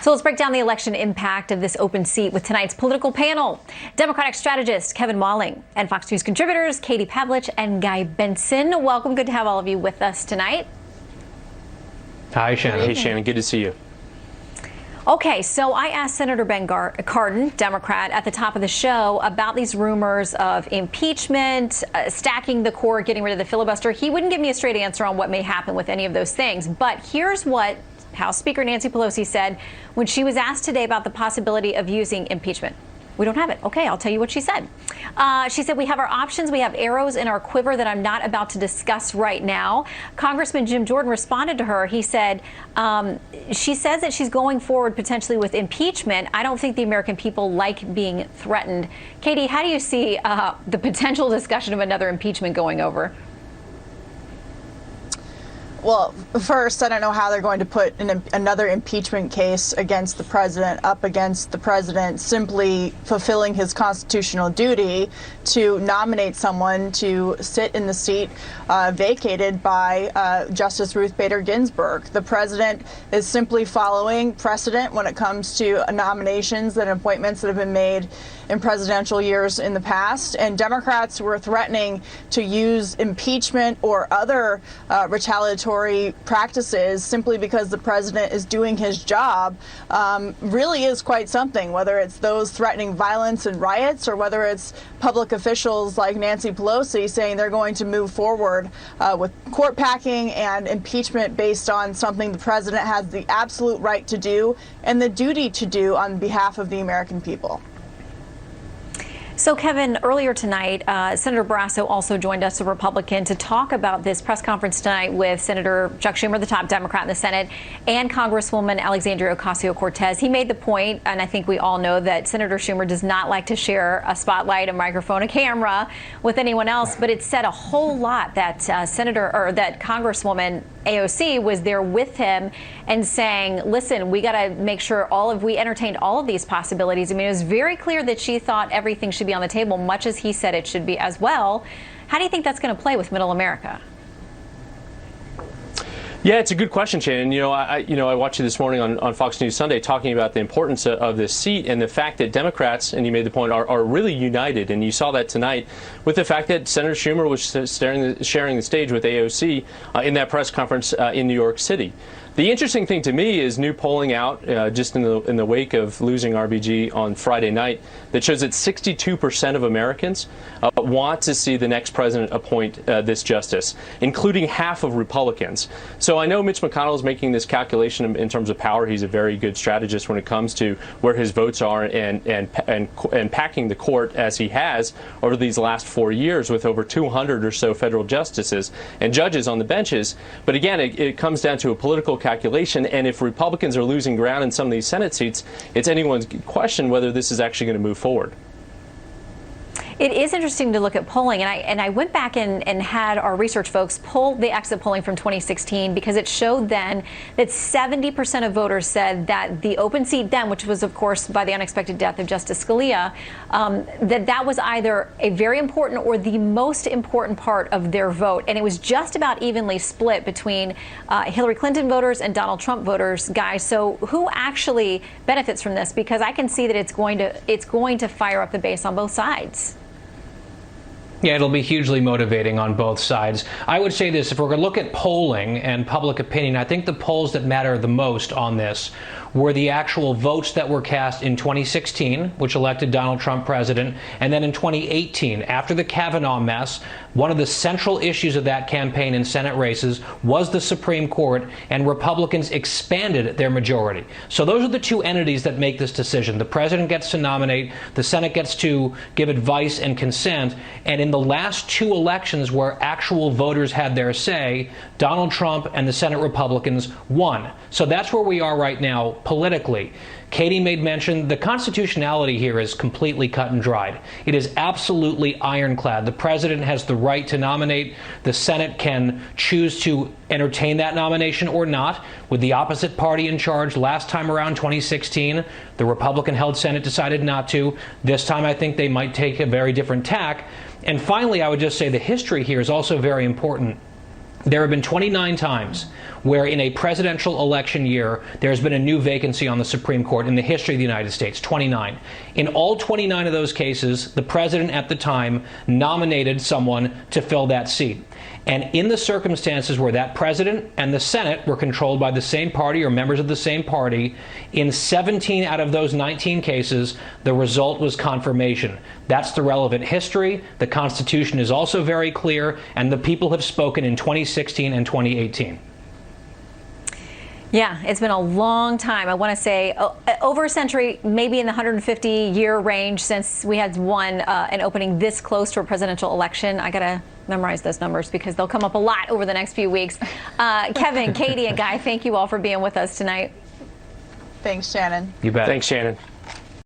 So let's break down the election impact of this open seat with tonight's political panel. Democratic strategist Kevin Walling and Fox News contributors Katie Pavlich and Guy Benson. Welcome. Good to have all of you with us tonight. Hi, Shannon. Hey, Shannon. Good to see you. Okay, so I asked Senator Ben Cardin, Democrat, at the top of the show about these rumors of impeachment, stacking the court, getting rid of the filibuster. He wouldn't give me a straight answer on what may happen with any of those things. But here's what House Speaker Nancy Pelosi said when she was asked today about the possibility of using impeachment. We don't have it. Okay, I'll tell you what she said. She said, we have our options. We have arrows in our quiver that I'm not about to discuss right now. Congressman Jim Jordan responded to her. He said, she says that she's going forward potentially with impeachment. I don't think the American people like being threatened. Katie, how do you see the potential discussion of another impeachment going over? Well, first, I don't know how they're going to put another impeachment case against the president up against the president simply fulfilling his constitutional duty to nominate someone to sit in the seat vacated by Justice Ruth Bader Ginsburg. The president is simply following precedent when it comes to nominations and appointments that have been made in presidential years in the past, and Democrats were threatening to use impeachment or other retaliatory practices simply because the president is doing his job really is quite something, whether it's those threatening violence and riots or whether it's public officials like Nancy Pelosi saying they're going to move forward with court packing and impeachment based on something the president has the absolute right to do and the duty to do on behalf of the American people. So, Kevin, earlier tonight, Senator Barrasso also joined us, a Republican, to talk about this press conference tonight with Senator Chuck Schumer, the top Democrat in the Senate, and Congresswoman Alexandria Ocasio-Cortez. He made the point, and I think we all know, that Senator Schumer does not like to share a spotlight, a microphone, a camera with anyone else. But it said a whole lot that that Congresswoman AOC was there with him and saying, listen, we got to make sure we entertained all of these possibilities. I mean, it was very clear that she thought everything should be on the table, much as he said it should be as well. How do you think that's going to play with Middle America? Yeah, it's a good question, Shannon. I watched you this morning on Fox News Sunday talking about the importance of this seat and the fact that Democrats, and you made the point, are really united. And you saw that tonight with the fact that Senator Schumer was sharing the stage with AOC in that press conference in New York City. The interesting thing to me is new polling out just in the wake of losing RBG on Friday night that shows that 62% of Americans want to see the next president appoint this justice, including half of Republicans. So I know Mitch McConnell is making this calculation in terms of power. He's a very good strategist when it comes to where his votes are and packing the court as he has over these last 4 years with over 200 or so federal justices and judges on the benches. But again, it comes down to a political calculation, and if Republicans are losing ground in some of these Senate seats, it's anyone's question whether this is actually going to move forward. It is interesting to look at polling, and I went back and had our research folks pull the exit polling from 2016 because it showed then that 70% of voters said that the open seat then, which was of course by the unexpected death of Justice Scalia, that was either a very important or the most important part of their vote, and it was just about evenly split between Hillary Clinton voters and Donald Trump voters, guys. So who actually benefits from this? Because I can see that it's going to fire up the base on both sides. Yeah, it'll be hugely motivating on both sides. I would say this, if we're going to look at polling and public opinion, I think the polls that matter the most on this were the actual votes that were cast in 2016, which elected Donald Trump president, and then in 2018, after the Kavanaugh mess, one of the central issues of that campaign in Senate races was the Supreme Court, and Republicans expanded their majority. So those are the two entities that make this decision. The president gets to nominate, the Senate gets to give advice and consent, and in the last two elections where actual voters had their say, Donald Trump and the Senate Republicans won. So that's where we are right now politically. Katie made mention the constitutionality here is completely cut and dried. It is absolutely ironclad. The president has the right to nominate. The Senate can choose to entertain that nomination or not. With the opposite party in charge last time around, 2016, the Republican-held Senate decided not to. This time I think they might take a very different tack. And finally, I would just say the history here is also very important. There have been 29 times where in a presidential election year there's been a new vacancy on the Supreme Court in the history of the United States, 29. In all 29 of those cases, the president at the time nominated someone to fill that seat. And in the circumstances where that president and the Senate were controlled by the same party or members of the same party, in 17 out of those 19 cases, the result was confirmation. That's the relevant history. The Constitution is also very clear, and the people have spoken in 2016 and 2018. Yeah, it's been a long time. I want to say over a century, maybe in the 150-year range since we had an opening this close to a presidential election. I got to memorize those numbers because they'll come up a lot over the next few weeks. Kevin, Katie, and Guy, thank you all for being with us tonight. Thanks, Shannon. You bet. Thanks, Shannon.